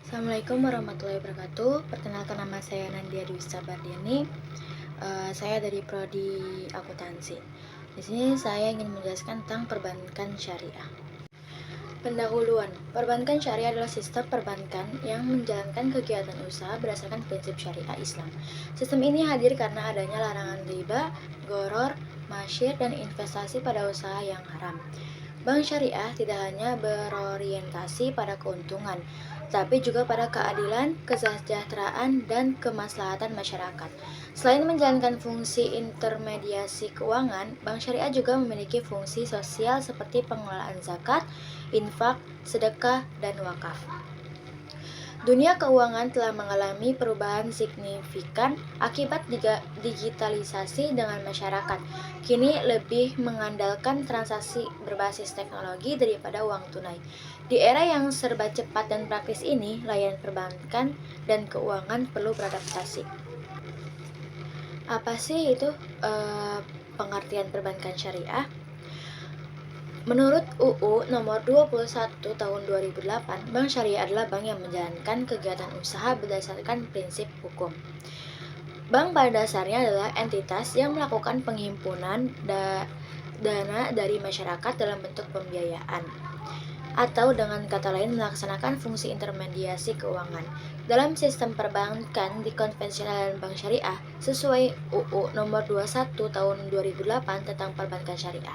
Assalamualaikum warahmatullahi wabarakatuh. Perkenalkan, nama saya Nandia Dwi Sabardiani. Saya dari Prodi Akuntansi. Di sini saya ingin menjelaskan tentang perbankan syariah. Pendahuluan, perbankan syariah adalah sistem perbankan yang menjalankan kegiatan usaha berdasarkan prinsip syariah Islam. Sistem ini hadir karena adanya larangan riba, gharar, masyir, dan investasi pada usaha yang haram. Bank syariah tidak hanya berorientasi pada keuntungan, tapi juga pada keadilan, kesejahteraan, dan kemaslahatan masyarakat. Selain menjalankan fungsi intermediasi keuangan, bank syariah juga memiliki fungsi sosial seperti pengelolaan zakat, infak, sedekah, dan wakaf. Dunia keuangan telah mengalami perubahan signifikan akibat digitalisasi dengan masyarakat. Kini lebih mengandalkan transaksi berbasis teknologi daripada uang tunai. Di era yang serba cepat dan praktis ini, layanan perbankan dan keuangan perlu beradaptasi. Apa sih itu pengertian perbankan syariah? Menurut UU Nomor 21 Tahun 2008, Bank Syariah adalah bank yang menjalankan kegiatan usaha berdasarkan prinsip hukum. Bank pada dasarnya adalah entitas yang melakukan penghimpunan dana dari masyarakat dalam bentuk pembiayaan, atau dengan kata lain melaksanakan fungsi intermediasi keuangan. Dalam sistem perbankan di konvensional dan bank syariah, sesuai UU Nomor 21 Tahun 2008 tentang perbankan syariah.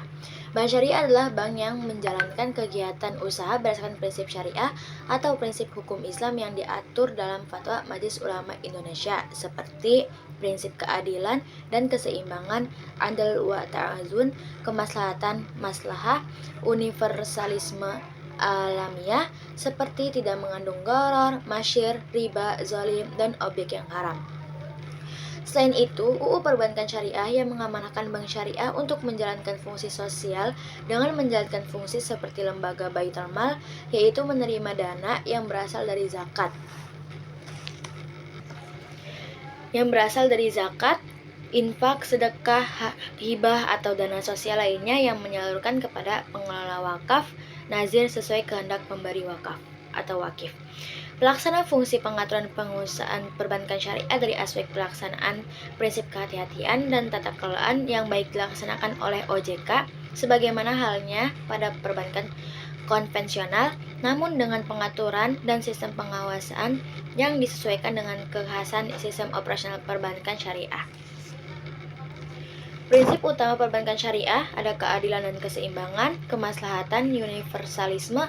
Bank syariah adalah bank yang menjalankan kegiatan usaha berdasarkan prinsip syariah atau prinsip hukum Islam yang diatur dalam Fatwa Majelis Ulama Indonesia, seperti prinsip keadilan dan keseimbangan, adil wa ta'awun, kemaslahatan maslahah, universalisme alamiah, seperti tidak mengandung gharar, masyir, riba, zalim, dan objek yang haram. Selain itu, UU Perbankan Syariah yang mengamanahkan bank syariah untuk menjalankan fungsi sosial dengan menjalankan fungsi seperti lembaga baitul mal, yaitu menerima dana yang berasal dari zakat. Infak, sedekah, hibah, atau dana sosial lainnya yang menyalurkan kepada pengelola wakaf, nazir sesuai kehendak pemberi wakaf atau wakif. Pelaksana fungsi pengaturan pengusahaan perbankan syariah dari aspek pelaksanaan prinsip kehati-hatian dan tata kelolaan yang baik dilaksanakan oleh OJK sebagaimana halnya pada perbankan konvensional, namun dengan pengaturan dan sistem pengawasan yang disesuaikan dengan kekhasan sistem operasional perbankan syariah. Prinsip utama perbankan syariah ada keadilan dan keseimbangan, kemaslahatan, universalisme,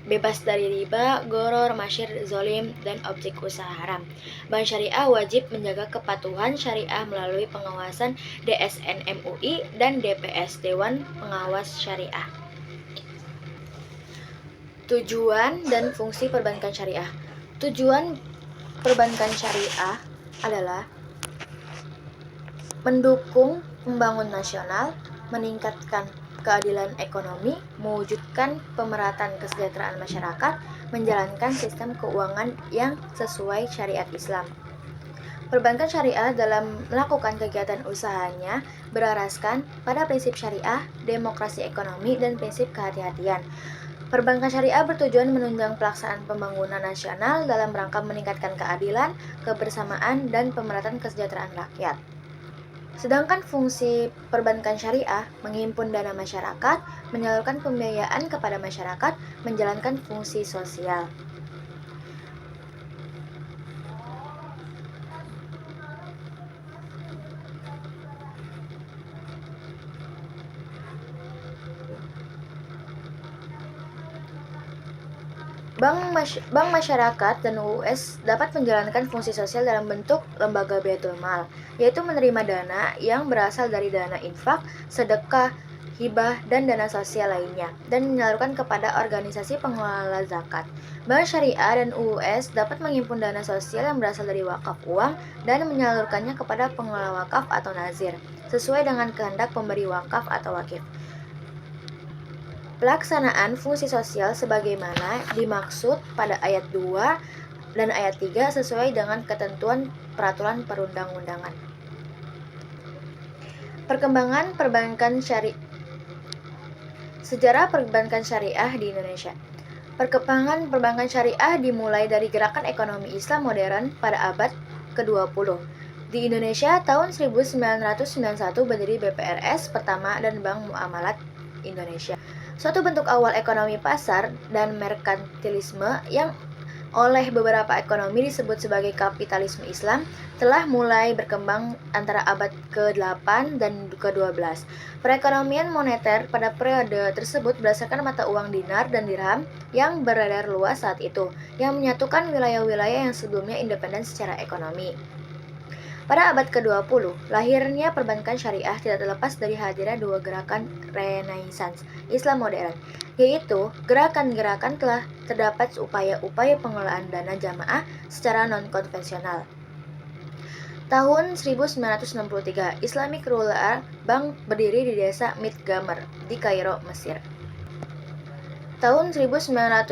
bebas dari riba, gharar, masyir, zolim, dan objek usaha haram. Bank syariah wajib menjaga kepatuhan syariah melalui pengawasan DSN MUI dan DPS Dewan Pengawas Syariah. Tujuan dan fungsi perbankan syariah. Tujuan perbankan syariah adalah mendukung pembangunan nasional, meningkatkan keadilan ekonomi, mewujudkan pemerataan kesejahteraan masyarakat, menjalankan sistem keuangan yang sesuai syariat Islam. Perbankan syariah dalam melakukan kegiatan usahanya berasaskan pada prinsip syariah, demokrasi ekonomi, dan prinsip kehati-hatian. Perbankan syariah bertujuan menunjang pelaksanaan pembangunan nasional dalam rangka meningkatkan keadilan, kebersamaan, dan pemerataan kesejahteraan rakyat. Sedangkan fungsi perbankan syariah menghimpun dana masyarakat, menyalurkan pembiayaan kepada masyarakat, menjalankan fungsi sosial. Bank masyarakat dan UUS dapat menjalankan fungsi sosial dalam bentuk lembaga baitul mal, yaitu menerima dana yang berasal dari dana infak, sedekah, hibah, dan dana sosial lainnya, dan menyalurkan kepada organisasi pengelola zakat. Bank syariah dan UUS dapat menghimpun dana sosial yang berasal dari wakaf uang dan menyalurkannya kepada pengelola wakaf atau nazir, sesuai dengan kehendak pemberi wakaf atau wakif. Pelaksanaan fungsi sosial sebagaimana dimaksud pada ayat 2 dan ayat 3 sesuai dengan ketentuan peraturan perundang-undangan. Perkembangan perbankan syariah. Sejarah perbankan syariah di Indonesia. Perkembangan perbankan syariah dimulai dari gerakan ekonomi Islam modern pada abad ke-20. Di Indonesia, tahun 1991 berdiri BPRS pertama dan Bank Muamalat Indonesia. Suatu bentuk awal ekonomi pasar dan merkantilisme yang oleh beberapa ekonomi disebut sebagai kapitalisme Islam telah mulai berkembang antara abad ke-8 dan ke-12. Perekonomian moneter pada periode tersebut berdasarkan mata uang dinar dan dirham yang beredar luas saat itu, yang menyatukan wilayah-wilayah yang sebelumnya independen secara ekonomi. Pada abad ke-20, lahirnya perbankan syariah tidak terlepas dari hadirnya dua gerakan Renaissance Islam modern, yaitu gerakan-gerakan telah terdapat upaya-upaya pengelolaan dana jamaah secara non-konvensional. Tahun 1963, Islamic Rural Bank berdiri di desa Midgamer di Kairo, Mesir. Tahun 1992,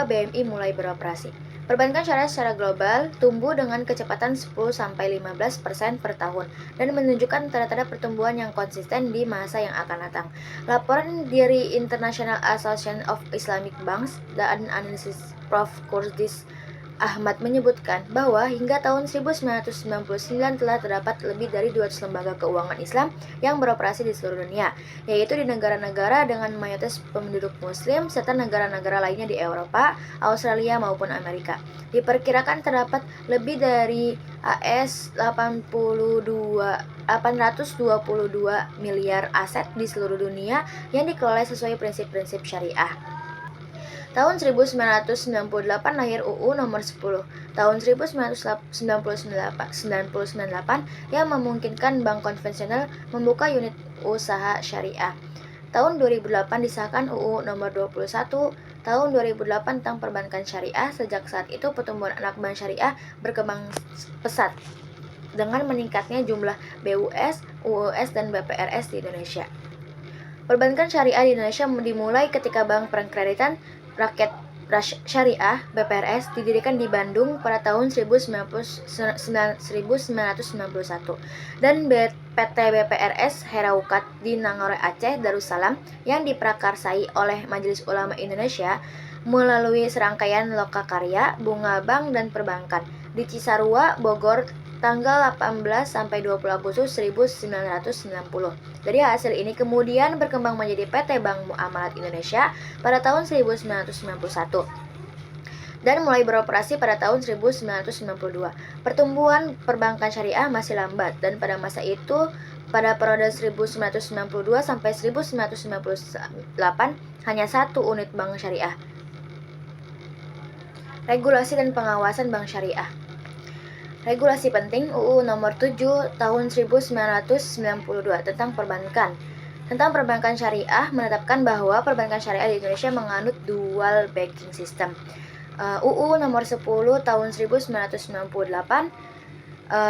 BMI mulai beroperasi. Perbankan syariah secara global tumbuh dengan kecepatan 10-15% per tahun dan menunjukkan tanda-tanda pertumbuhan yang konsisten di masa yang akan datang. Laporan dari International Association of Islamic Banks dan Analysis Prof. Kurdis Ahmad menyebutkan bahwa hingga tahun 1999 telah terdapat lebih dari 200 lembaga keuangan Islam yang beroperasi di seluruh dunia, yaitu di negara-negara dengan mayoritas penduduk muslim serta negara-negara lainnya di Eropa, Australia maupun Amerika. Diperkirakan terdapat lebih dari $822 miliar aset di seluruh dunia yang dikelola sesuai prinsip-prinsip syariah. Tahun 1998 lahir UU nomor 10 tahun 1998 yang memungkinkan bank konvensional membuka unit usaha syariah. Tahun 2008 disahkan UU nomor 21 tahun 2008 tentang perbankan syariah. Sejak saat itu pertumbuhan anak bank syariah berkembang pesat dengan meningkatnya jumlah BUS, UUS, dan BPRS di Indonesia. Perbankan syariah di Indonesia dimulai ketika Bank Perkreditan Rakyat Syariah (BPRS) didirikan di Bandung pada tahun 1991 dan PT BPRS Heraukat di Nangore Aceh Darussalam yang diprakarsai oleh Majelis Ulama Indonesia melalui serangkaian lokakarya, bunga bank, dan perbankan di Cisarua, Bogor tanggal 18-20 Agustus 1990. Dari hasil ini kemudian berkembang menjadi PT Bank Muamalat Indonesia pada tahun 1991 dan mulai beroperasi pada tahun 1992. Pertumbuhan perbankan syariah masih lambat dan pada masa itu pada periode 1992 sampai 1998 hanya satu unit bank syariah. Regulasi dan pengawasan bank syariah. Regulasi penting UU nomor 7 tahun 1992 tentang perbankan. Tentang perbankan syariah menetapkan bahwa perbankan syariah di Indonesia menganut dual banking system. UU nomor 10 tahun 1998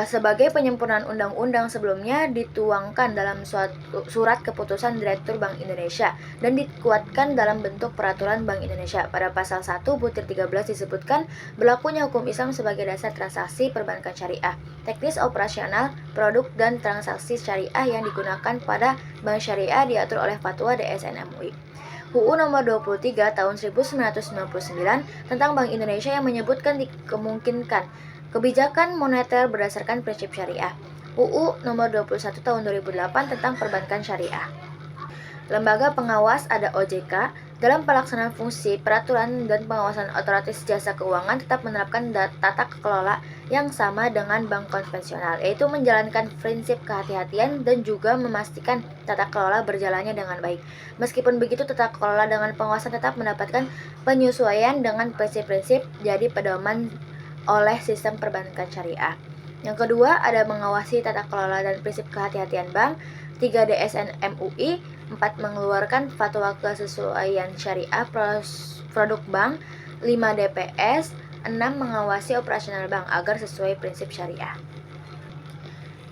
sebagai penyempurnaan undang-undang sebelumnya dituangkan dalam surat keputusan Direktur Bank Indonesia dan dikuatkan dalam bentuk peraturan Bank Indonesia. Pada pasal 1/13 disebutkan berlakunya hukum Islam sebagai dasar transaksi perbankan syariah, teknis operasional, produk, dan transaksi syariah yang digunakan pada bank syariah diatur oleh Fatwa DSN MUI. UU nomor 23 tahun 1999 tentang Bank Indonesia yang menyebutkan dikemungkinkan kebijakan moneter berdasarkan prinsip syariah. UU nomor 21 tahun 2008 tentang perbankan syariah. Lembaga pengawas ada OJK. Dalam pelaksanaan fungsi peraturan dan pengawasan otoritas jasa keuangan tetap menerapkan tata kelola yang sama dengan bank konvensional, yaitu menjalankan prinsip kehati-hatian dan juga memastikan tata kelola berjalannya dengan baik. Meskipun begitu, tata kelola dengan pengawasan tetap mendapatkan penyesuaian dengan prinsip-prinsip jadi pedoman oleh sistem perbankan syariah. Yang kedua, ada mengawasi tata kelola dan prinsip kehati-hatian bank. 3 DSN MUI. 4 mengeluarkan fatwa kesesuaian syariah produk bank. 5 DPS. 6 mengawasi operasional bank agar sesuai prinsip syariah.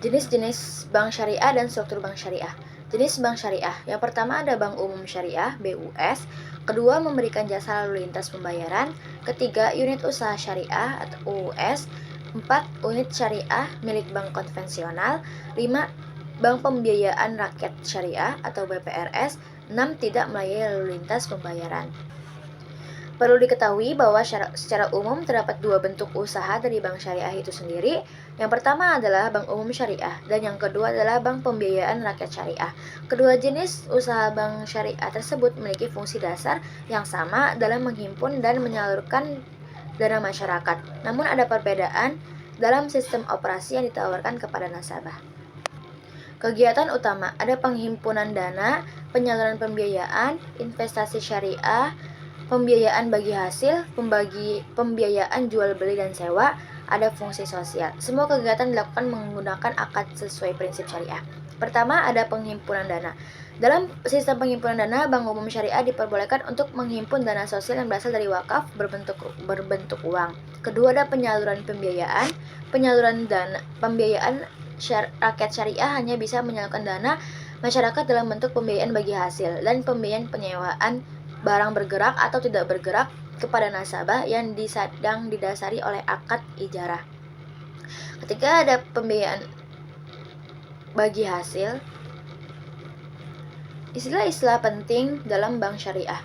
Jenis-jenis bank syariah dan struktur bank syariah. Jenis bank syariah. Yang pertama ada Bank Umum Syariah (BUS). Kedua, memberikan jasa lalu lintas pembayaran. Ketiga, unit usaha syariah atau UUS. 4, unit syariah milik bank konvensional. 5, bank pembiayaan rakyat syariah atau BPRS. 6, tidak melayani lalu lintas pembayaran. Perlu diketahui bahwa secara umum terdapat dua bentuk usaha dari bank syariah itu sendiri. Yang pertama adalah bank umum syariah, dan yang kedua adalah bank pembiayaan rakyat syariah. Kedua jenis usaha bank syariah tersebut memiliki fungsi dasar yang sama dalam menghimpun dan menyalurkan dana masyarakat. Namun ada perbedaan dalam sistem operasi yang ditawarkan kepada nasabah. Kegiatan utama ada penghimpunan dana, penyaluran pembiayaan, investasi syariah, pembiayaan bagi hasil, pembiayaan jual beli dan sewa, ada fungsi sosial. Semua kegiatan dilakukan menggunakan akad sesuai prinsip syariah. Pertama, ada penghimpunan dana. Dalam sistem penghimpunan dana, Bank Umum Syariah diperbolehkan untuk menghimpun dana sosial yang berasal dari wakaf berbentuk uang. Kedua, ada penyaluran pembiayaan. Penyaluran dana pembiayaan rakyat syariah hanya bisa menyalurkan dana masyarakat dalam bentuk pembiayaan bagi hasil dan pembiayaan penyewaan barang bergerak atau tidak bergerak kepada nasabah yang sedang didasari oleh akad ijarah. Ketika ada pembiayaan bagi hasil, istilah-istilah penting dalam bank syariah.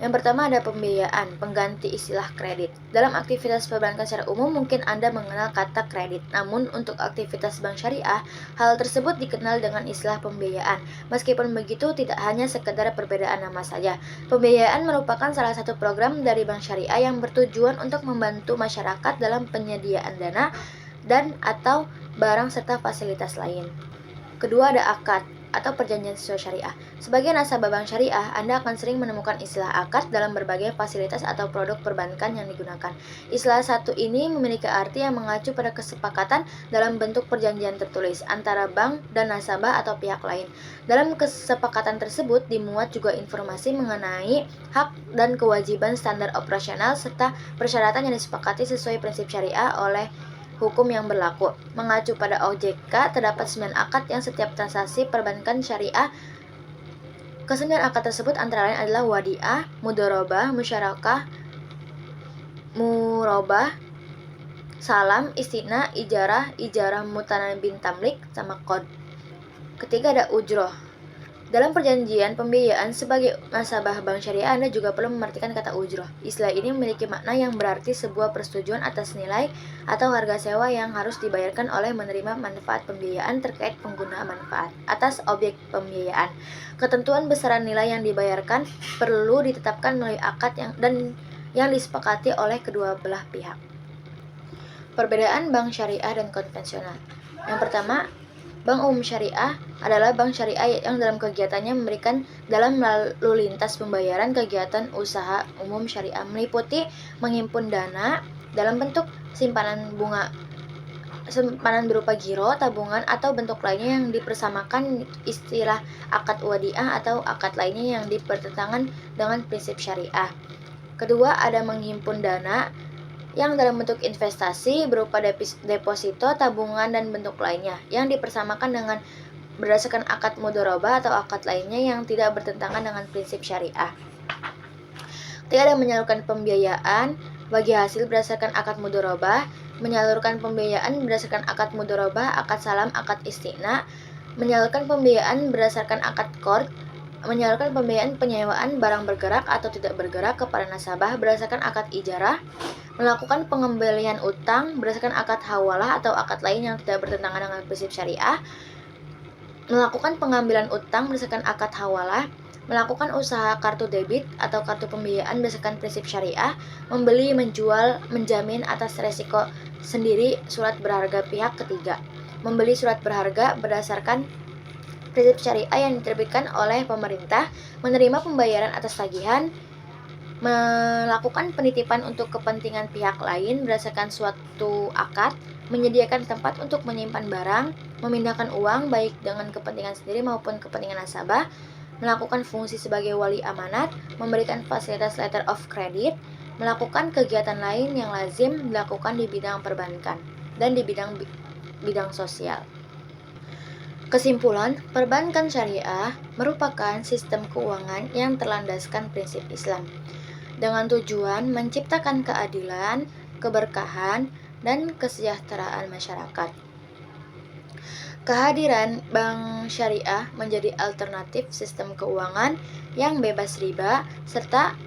Yang pertama ada pembiayaan, pengganti istilah kredit. Dalam aktivitas perbankan secara umum mungkin Anda mengenal kata kredit. Namun untuk aktivitas bank syariah, hal tersebut dikenal dengan istilah pembiayaan. Meskipun begitu, tidak hanya sekedar perbedaan nama saja. Pembiayaan merupakan salah satu program dari bank syariah yang bertujuan untuk membantu masyarakat dalam penyediaan dana dan atau barang serta fasilitas lain. Kedua ada akad atau perjanjian sesuai syariah. Sebagai nasabah bank syariah, Anda akan sering menemukan istilah akad dalam berbagai fasilitas atau produk perbankan yang digunakan. Istilah satu ini memiliki arti yang mengacu pada kesepakatan dalam bentuk perjanjian tertulis antara bank dan nasabah atau pihak lain. Dalam kesepakatan tersebut dimuat juga informasi mengenai hak dan kewajiban standar operasional serta persyaratan yang disepakati sesuai prinsip syariah oleh hukum yang berlaku. Mengacu pada OJK, terdapat 9 akad yang setiap transaksi perbankan syariah. Ke-9 akad tersebut antara lain adalah wadiah, mudharabah, musyarakah, murabah, salam, istina, ijarah, ijarah mutanabin tamlik, sama qad. Ketiga ada ujroh. Dalam perjanjian pembiayaan sebagai nasabah bank syariah, Anda juga perlu memerhatikan kata ujroh. Istilah ini memiliki makna yang berarti sebuah persetujuan atas nilai atau harga sewa yang harus dibayarkan oleh menerima manfaat pembiayaan terkait pengguna manfaat atas objek pembiayaan. Ketentuan besaran nilai yang dibayarkan perlu ditetapkan melalui akad yang disepakati oleh kedua belah pihak. Perbedaan bank syariah dan konvensional. Yang pertama, Bank Umum Syariah adalah bank syariah yang dalam kegiatannya memberikan dalam lalu lintas pembayaran kegiatan usaha umum syariah meliputi menghimpun dana dalam bentuk simpanan berupa giro, tabungan, atau bentuk lainnya yang dipersamakan. Istilah akad wadiah atau akad lainnya yang bertentangan dengan prinsip syariah. Kedua, ada menghimpun dana yang dalam bentuk investasi berupa deposito, tabungan, dan bentuk lainnya yang dipersamakan dengan berdasarkan akad mudharabah atau akad lainnya yang tidak bertentangan dengan prinsip syariah. Tidak ada menyalurkan pembiayaan bagi hasil berdasarkan akad mudharabah, menyalurkan pembiayaan berdasarkan akad mudharabah, akad salam, akad istina, menyalurkan pembiayaan berdasarkan akad qard, menyalurkan pembiayaan penyewaan barang bergerak atau tidak bergerak kepada nasabah berdasarkan akad ijarah, melakukan pengembalian utang berdasarkan akad hawalah atau akad lain yang tidak bertentangan dengan prinsip syariah, melakukan pengambilan utang berdasarkan akad hawalah, melakukan usaha kartu debit atau kartu pembiayaan berdasarkan prinsip syariah, membeli, menjual, menjamin atas resiko sendiri surat berharga pihak ketiga, membeli surat berharga berdasarkan prinsip syariah yang diterbitkan oleh pemerintah, menerima pembayaran atas tagihan, melakukan penitipan untuk kepentingan pihak lain berdasarkan suatu akad, menyediakan tempat untuk menyimpan barang, memindahkan uang baik dengan kepentingan sendiri maupun kepentingan nasabah, melakukan fungsi sebagai wali amanat, memberikan fasilitas letter of credit, melakukan kegiatan lain yang lazim dilakukan di bidang perbankan dan di bidang sosial. Kesimpulan, perbankan syariah merupakan sistem keuangan yang terlandaskan prinsip Islam dengan tujuan menciptakan keadilan, keberkahan, dan kesejahteraan masyarakat. Kehadiran bank syariah menjadi alternatif sistem keuangan yang bebas riba serta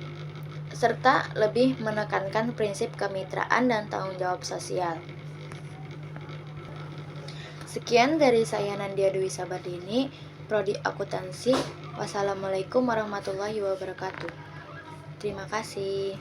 serta lebih menekankan prinsip kemitraan dan tanggung jawab sosial. Sekian dari saya Nandia Dwi Sabardini, Prodi Akuntansi. Wassalamualaikum warahmatullahi wabarakatuh. Terima kasih.